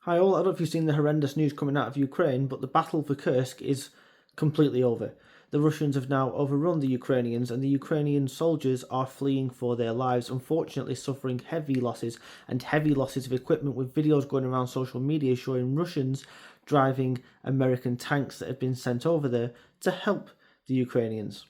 Hi all, I don't know if you've seen the horrendous news coming out of Ukraine, but the battle for Kursk is completely over. The Russians have now overrun the Ukrainians, and the Ukrainian soldiers are fleeing for their lives, unfortunately suffering heavy losses of equipment, with videos going around social media showing Russians driving American tanks that have been sent over there to help the Ukrainians.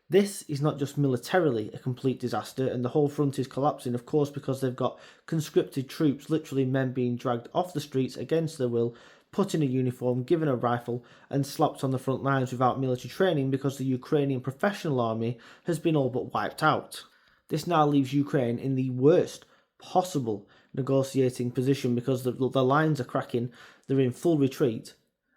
This is not just militarily a complete disaster, and the whole front is collapsing, of course, because they've got conscripted troops, literally men being dragged off the streets against their will, put in a uniform, given a rifle, and slapped on the front lines without military training because the Ukrainian professional army has been all but wiped out. This now leaves Ukraine in the worst possible negotiating position because the lines are cracking, they're in full retreat,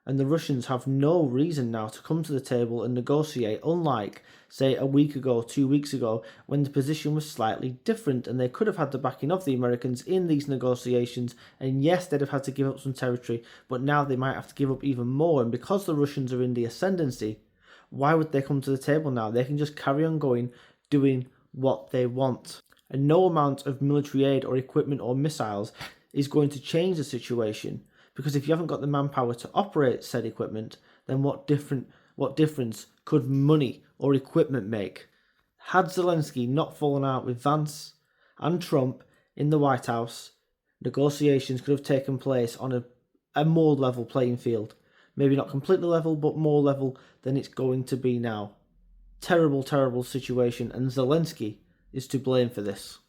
and the Russians have no reason now to come to the table and negotiate, unlike, say, a week ago, 2 weeks ago, when the position was slightly different and they could have had the backing of the Americans in these negotiations, and yes, they'd have had to give up some territory, but now they might have to give up even more, and because the Russians are in the ascendancy, why would they come to the table now? They can just carry on going, doing what they want. And no amount of military aid or equipment or missiles is going to change the situation. Because if you haven't got the manpower to operate said equipment, then what difference could money or equipment make? Had Zelensky not fallen out with Vance and Trump in the White House, negotiations could have taken place on a more level playing field. Maybe not completely level, but more level than it's going to be now. Terrible, terrible situation, and Zelensky is to blame for this.